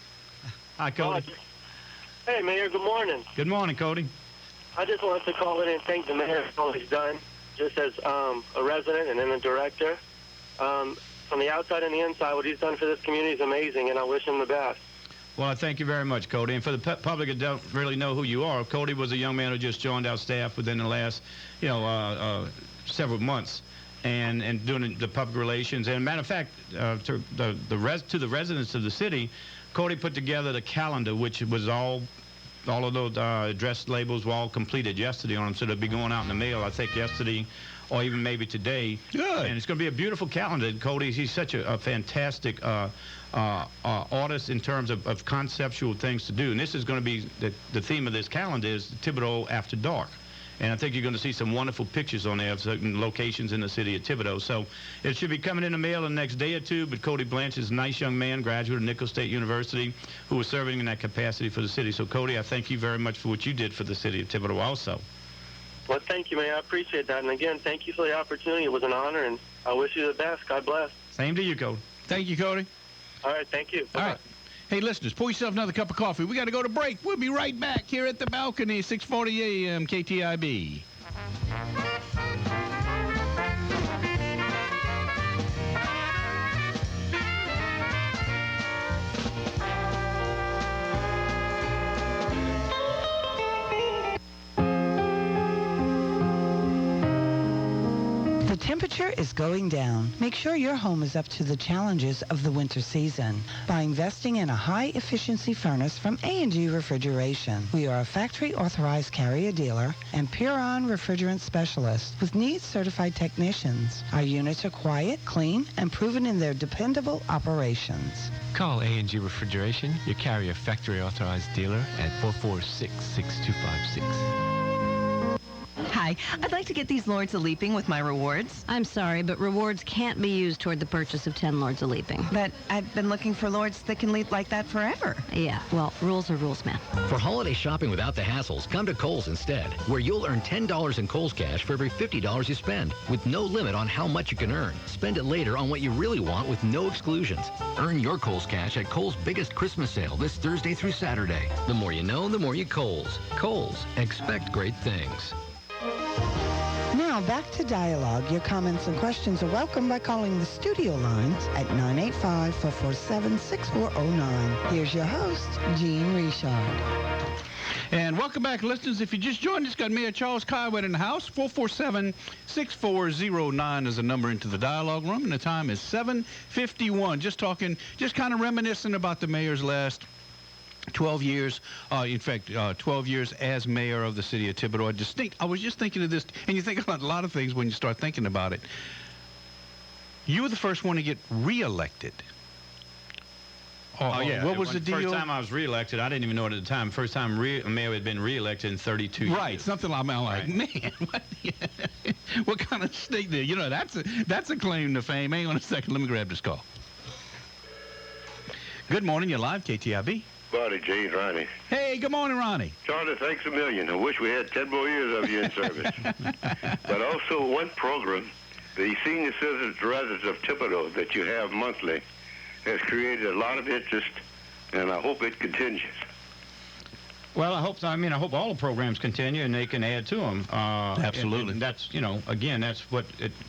Hi, Cody. Hey, Mayor. Good morning. Good morning, Cody. I just wanted to call in and thank the mayor for all he's done, just as a resident and then a director. From the outside and the inside, what he's done for this community is amazing, and I wish him the best. Well, I thank you very much, Cody. And for the public that don't really know who you are, Cody was a young man who just joined our staff within the last, several months. and doing the public relations. And matter of fact, to the residents of the city, Cody put together the calendar, which was all of those address labels were all completed yesterday on them, so they'll be going out in the mail, I think, yesterday or even maybe today. Good. And it's going to be a beautiful calendar. Cody, he's such a fantastic artist in terms of conceptual things to do. And this is going to be, the theme of this calendar is Thibodaux After Dark. And I think you're going to see some wonderful pictures on there of certain locations in the city of Thibodaux. So it should be coming in the mail in the next day or two. But Cody Blanch is a nice young man, graduate of Nicholls State University, who is serving in that capacity for the city. So, Cody, I thank you very much for what you did for the city of Thibodaux also. Well, thank you, Mayor. I appreciate that. And, again, thank you for the opportunity. It was an honor, and I wish you the best. God bless. Same to you, Cody. Thank you, Cody. All right, thank you. Bye-bye. All right. Hey, listeners, pour yourself another cup of coffee. We got to go to break. We'll be right back here at the balcony, 640 AM KTIB. The temperature is going down. Make sure your home is up to the challenges of the winter season by investing in a high-efficiency furnace from A&G Refrigeration. We are a factory-authorized carrier dealer and Puron refrigerant specialist with needs-certified technicians. Our units are quiet, clean, and proven in their dependable operations. Call A&G Refrigeration, your carrier factory-authorized dealer, at 446-6256. Hi, I'd like to get these Lords of Leaping with my rewards. I'm sorry, but rewards can't be used toward the purchase of 10 Lords of Leaping. But I've been looking for Lords that can leap like that forever. Yeah, well, rules are rules, man. For holiday shopping without the hassles, come to Kohl's instead, where you'll earn $10 in Kohl's cash for every $50 you spend, with no limit on how much you can earn. Spend it later on what you really want with no exclusions. Earn your Kohl's cash at Kohl's biggest Christmas sale this Thursday through Saturday. The more you know, the more you Kohl's. Kohl's. Expect great things. Now back to dialogue. Your comments and questions are welcome by calling the studio lines at 985-447-6409. Here's your host, Jean Richard. And welcome back, listeners. If you just joined us, got Mayor Charles Caillouet in the house. 447-6409 is the number into the dialogue room, and the time is 7:51. Just kind of reminiscing about the mayor's last 12 years, 12 years as mayor of the city of Thibodaux. I was just thinking of this, and you think about a lot of things when you start thinking about it. You were the first one to get reelected. Yeah. What was the deal? First time I was reelected, I didn't even know it at the time. First time a mayor had been reelected in 32 years. Right, something like that. I'm like, man, what kind of state there? You know, that's a claim to fame. Hang on a second. Let me grab this call. Good morning. You're live, KTIB. Buddy, Gene, Ronnie. Hey, good morning, Ronnie. Charlie, thanks a million. I wish we had 10 more years of you in service. But also one program, the senior citizens residents of Thibodaux that you have monthly, has created a lot of interest, and I hope it continues. Well, I hope all the programs continue and they can add to them. Absolutely. And that's, again, that's what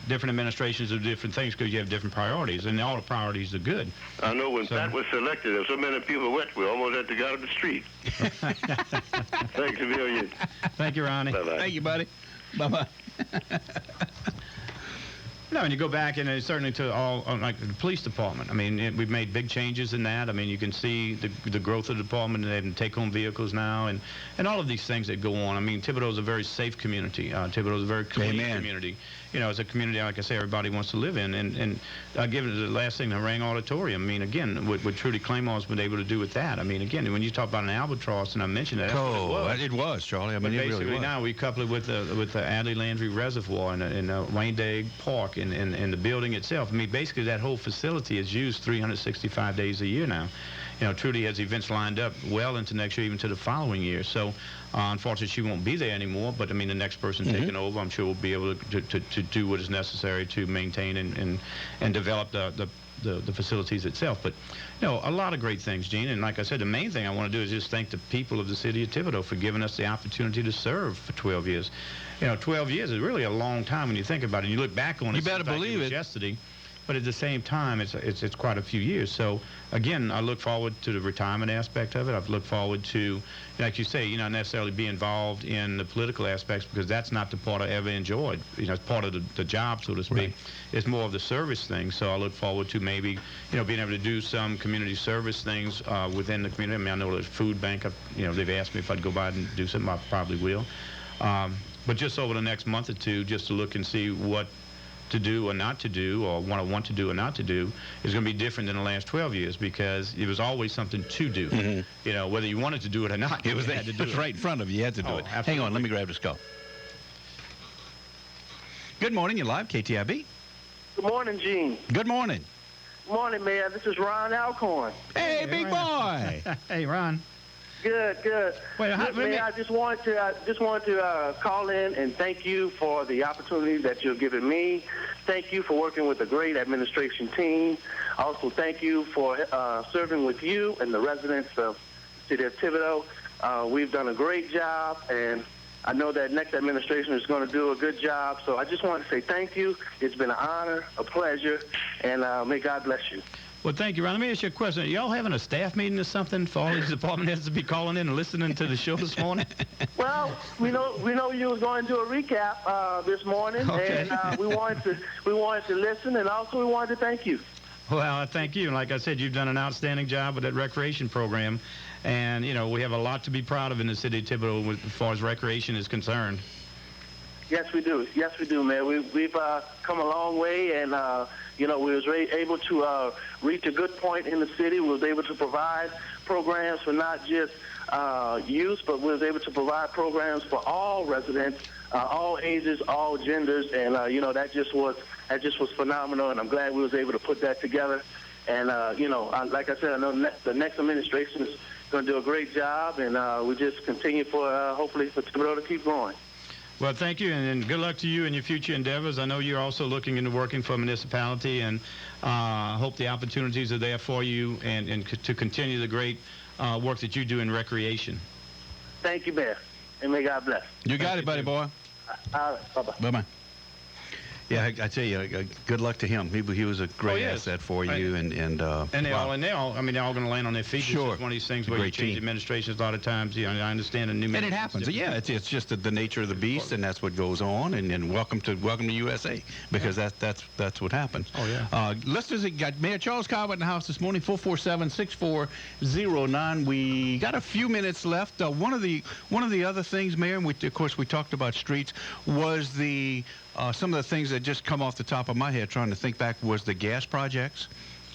different administrations do different things because you have different priorities, and all the priorities are good. I know when Pat was selected, there were so many people wet, we almost had to go out on the street. Thanks a million. Thank you, Ronnie. Bye-bye. Thank you, buddy. Bye-bye. No, and you go back and certainly to all, like the police department. I mean, we've made big changes in that. I mean, you can see the growth of the department, and they have take-home vehicles now, and all of these things that go on. I mean, Thibodaux is a very safe community. Thibodaux is a very clean community. It's a community, like I say, everybody wants to live in. And given the last thing, the Rang Auditorium, I mean, again, what Trudy Claymore's been able to do with that. I mean, again, when you talk about an albatross, and I mentioned that. It was, Charlie. I mean, but it really was. now we couple it with the Adley Landry Reservoir and Wayne Day Park and the building itself. I mean, basically that whole facility is used 365 days a year now. Trudy has events lined up well into next year, even to the following year. So, unfortunately, she won't be there anymore. But I mean, the next person taking over, I'm sure, will be able to do what is necessary to maintain and develop the facilities itself. But a lot of great things, Gene. And like I said, the main thing I want to do is just thank the people of the city of Thibodaux for giving us the opportunity to serve for 12 years. 12 years is really a long time when you think about it. You look back on it. You better believe it. Yesterday. but at the same time, it's quite a few years. So again, I look forward to the retirement aspect of it. I've looked forward to, like you say, not necessarily be involved in the political aspects, because that's not the part I ever enjoyed. It's part of the job, so to speak. Right. It's more of the service thing. So I look forward to maybe, being able to do some community service things within the community. I mean, I know the food bank, they've asked me if I'd go by and do something. I probably will. But just over the next month or two, just to look and see what to do or not to do, or what I want to do or not to do, is going to be different than the last 12 years, because it was always something to do. Mm-hmm. Whether you wanted to do it or not, it was right in front of you. You had to do it. Absolutely. Hang on, let me grab this call. Good morning, you're live, KTIB. Good morning, Gene. Good morning. Good morning, Mayor. This is Ron Alcorn. Hey, big boy. Hey, Ron. Good. Wait, Mayor, I just wanted to call in and thank you for the opportunity that you've given me. Thank you for working with a great administration team. Also, thank you for serving with you and the residents of the city of Thibodaux. We've done a great job, and I know that next administration is going to do a good job. So I just want to say thank you. It's been an honor, a pleasure, and may God bless you. Well, thank you, Ron. Let me ask you a question. Are y'all having a staff meeting or something for all these department heads to be calling in and listening to the show this morning? Well, we know you were going to do a recap this morning, okay. And we wanted to listen, and also we wanted to thank you. Well, thank you. And like I said, you've done an outstanding job with that recreation program, and we have a lot to be proud of in the city of Thibodaux as far as recreation is concerned. Yes, we do. Yes, we do, man. We've come a long way, and we was able to reach a good point in the city. We was able to provide programs for not just youth, but we was able to provide programs for all residents, all ages, all genders, and that just was phenomenal. And I'm glad we was able to put that together. And like I said, I know the next administration is going to do a great job, and we just continue hopefully for Thibodaux to keep going. Well, thank you, and good luck to you in your future endeavors. I know you're also looking into working for a municipality, and I hope the opportunities are there for you and to continue the great work that you do in recreation. Thank you, Mayor, and may God bless. You got it, buddy boy. All right, bye-bye. Bye-bye. Yeah, I tell you, good luck to him. He was a great asset for you, and they're all going to land on their feet. Sure. It's just one of these things where you change administrations a lot of times. I understand a new. And it happens. Yeah, it's just the nature of the beast, and that's what goes on. And welcome to USA, because that's what happens. Oh yeah. Listeners, got Mayor Charles Caillouet in the house this morning. 447-6409. We got a few minutes left. One of the other things, Mayor, and of course we talked about streets, was some of the things that just come off the top of my head trying to think back, was the gas projects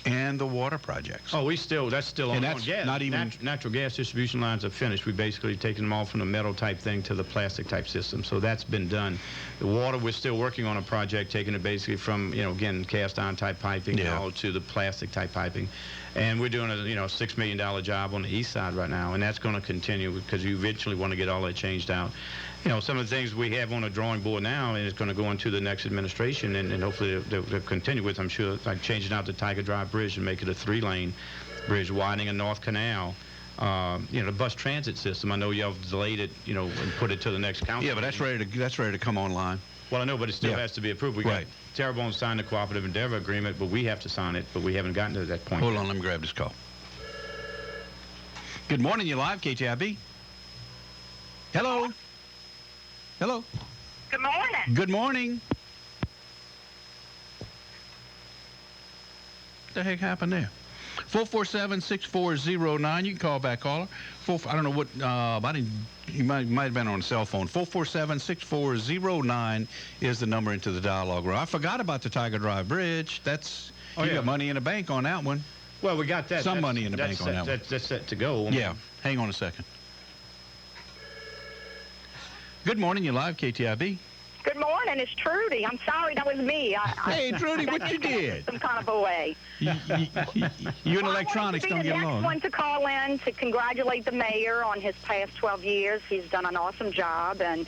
and the water projects. Oh, that's still on. That's gas. not even natural gas distribution lines are finished. We basically taken them all from the metal type thing to the plastic type system. So that's been done. The water, we're still working on a project taking it basically from again cast iron type piping all to the plastic type piping. And we're doing a $6 million job on the east side right now, and that's going to continue because you eventually want to get all that changed out. Some of the things we have on a drawing board now, and it's going to go into the next administration, and hopefully they'll continue with, I'm sure, like changing out the Tiger Drive Bridge and make it a 3-lane bridge, widening a North Canal. The bus transit system, I know y'all delayed it, and put it to the next council. Yeah, but that's ready to come online. Well, I know, but it still has to be approved. We got Terrebonne signed the cooperative endeavor agreement, but we have to sign it, but we haven't gotten to that point. Hold on, let me grab this call. Good morning, you're live, KTIB. Hello. Hello. Good morning. Good morning. What the heck happened there? 447-6409. You can call back, caller. I don't know what. You might have been on a cell phone. 447-6409 is the number into the dialogue room. I forgot about the Tiger Drive Bridge. You got money in the bank on that one. Well, we got that. Some money in the bank on that one. That's set to go. Yeah. Hang on a second. Good morning. You're live, KTIB. Good morning. It's Trudy. I'm sorry, that was me. Hey, Trudy, what you did? Some kind of a way. You and electronics don't get along. I want to call in to congratulate the mayor on his past 12 years. He's done an awesome job, and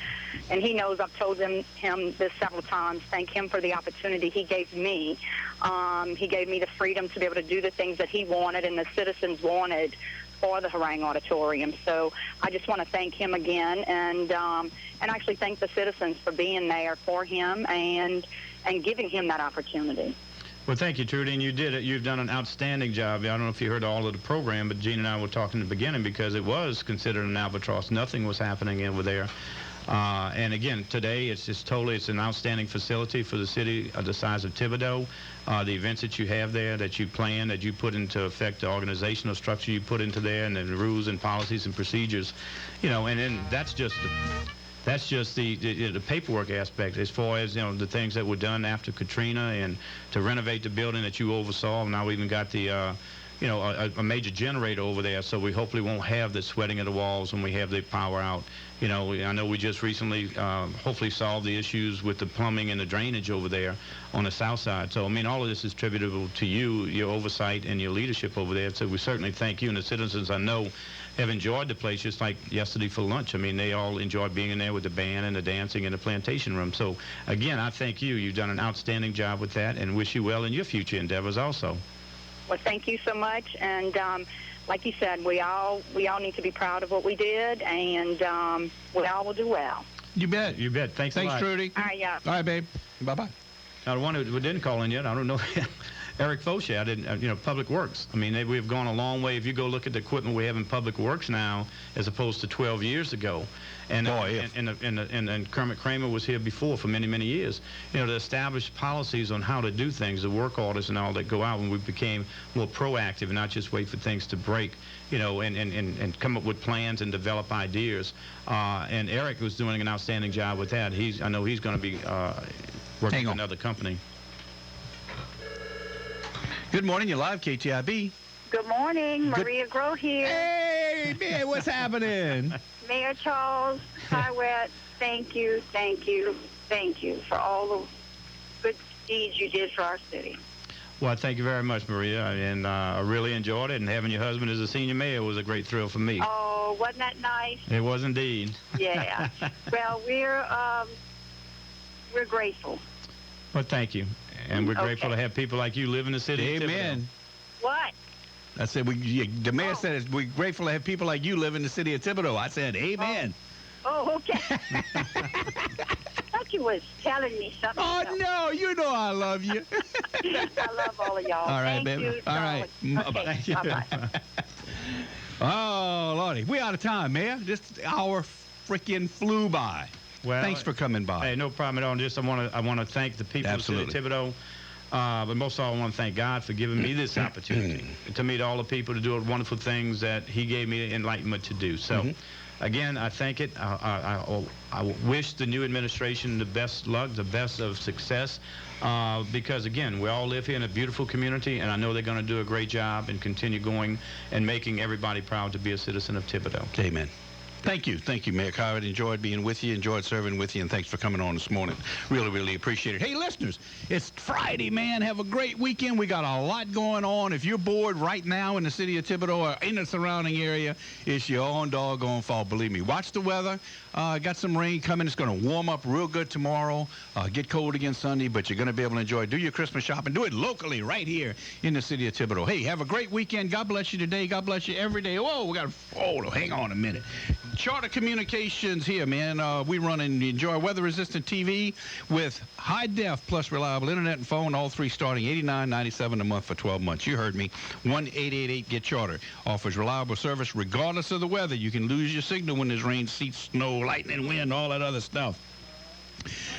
he knows I've told him this several times. Thank him for the opportunity he gave me. He gave me the freedom to be able to do the things that he wanted and the citizens wanted for the Harangue Auditorium. So I just want to thank him again, and actually thank the citizens for being there for him and giving him that opportunity. Well, thank you, Trudy, and you did it. You've done an outstanding job. I don't know if you heard all of the program, but Gene and I were talking in the beginning because it was considered an albatross. Nothing was happening over there. And again, today it's an outstanding facility for the city the size of Thibodaux. The events that you have there, that you plan, that you put into effect, the organizational structure you put into there, and the rules and policies and procedures, and then that's just the paperwork aspect as far as the things that were done after Katrina and to renovate the building that you oversaw. Now we even got the a major generator over there, so we hopefully won't have the sweating of the walls when we have the power out. I know we just recently hopefully solved the issues with the plumbing and the drainage over there on the south side. So, I mean, all of this is attributable to you, your oversight, and your leadership over there. So we certainly thank you. And the citizens, I know, have enjoyed the place just like yesterday for lunch. I mean, they all enjoyed being in there with the band and the dancing in the plantation room. So, again, I thank you. You've done an outstanding job with that and wish you well in your future endeavors also. Well, thank you so much. And like you said, we all need to be proud of what we did, and we all will do well. You bet. You bet. Thanks a lot. Thanks, Trudy. All right, yeah. All right, babe. Bye-bye. Now, the one who didn't call in yet, I don't know, Eric Fauchett, Public Works. I mean, we've gone a long way. If you go look at the equipment we have in Public Works now as opposed to 12 years ago. And, and Kermit Kramer was here before for many, many years. To establish policies on how to do things, the work orders and all that go out when we became more proactive and not just wait for things to break, and come up with plans and develop ideas. And Eric was doing an outstanding job with that. I know he's going to be working with another company. Good morning. You're live, KTIB. Good morning. Maria Groh here. Hey, man, what's happening? Mayor Charles Caillouet, thank you for all the good deeds you did for our city. Well, thank you very much, Maria, and I really enjoyed it, and having your husband as a senior mayor was a great thrill for me. Oh, wasn't that nice? It was indeed. Yeah. Well, we're grateful. Well, thank you, and we're grateful to have people like you live in the city. Amen. What? I said, the mayor said we're grateful to have people like you live in the city of Thibodaux. I said, amen. Oh, okay. I thought you was telling me something. Oh, no, you know I love you. I love all of y'all. All right, Thank baby. you, all right. Okay, bye-bye. Oh, Lordy. We out of time, Mayor. This hour freaking flew by. Well, thanks for coming by. Hey, no problem at all. I want to thank the people of the city of Thibodaux. But most of all, I want to thank God for giving me this opportunity to meet all the people to do wonderful things that he gave me the enlightenment to do. So, again, I thank it. I wish the new administration the best luck, the best of success, because, again, we all live here in a beautiful community, and I know they're going to do a great job and continue going and making everybody proud to be a citizen of Thibodaux. Amen. Thank you, Mayor Caillouet. Enjoyed being with you, enjoyed serving with you, and thanks for coming on this morning. Really, really appreciate it. Hey, listeners, it's Friday, man. Have a great weekend. We got a lot going on. If you're bored right now in the city of Thibodaux or in the surrounding area, it's your own doggone fault. Believe me. Watch the weather. Got some rain coming. It's going to warm up real good tomorrow. Get cold again Sunday, but you're going to be able to enjoy. Do your Christmas shopping. Do it locally right here in the city of Thibodaux. Hey, have a great weekend. God bless you today. God bless you every day. Whoa, we got to hang on a minute. Charter Communications here, man. We run and enjoy weather-resistant TV with high def plus reliable internet and phone, all three starting $89.97 a month for 12 months. You heard me. 1-888-GET-CHARTER. Offers reliable service regardless of the weather. You can lose your signal when there's rain, sleet, snow, lightning, wind, all that other stuff.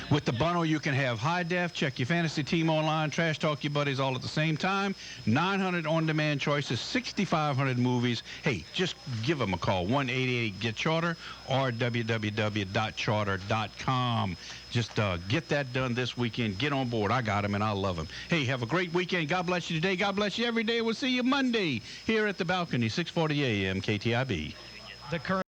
With the bundle, you can have high def, check your fantasy team online, trash talk your buddies all at the same time, 900 on-demand choices, 6,500 movies. Hey, just give them a call, 1-888-GET-CHARTER or www.charter.com. Just get that done this weekend. Get on board. I got them, and I love them. Hey, have a great weekend. God bless you today. God bless you every day. We'll see you Monday here at the balcony, 640 AM, KTIB. The current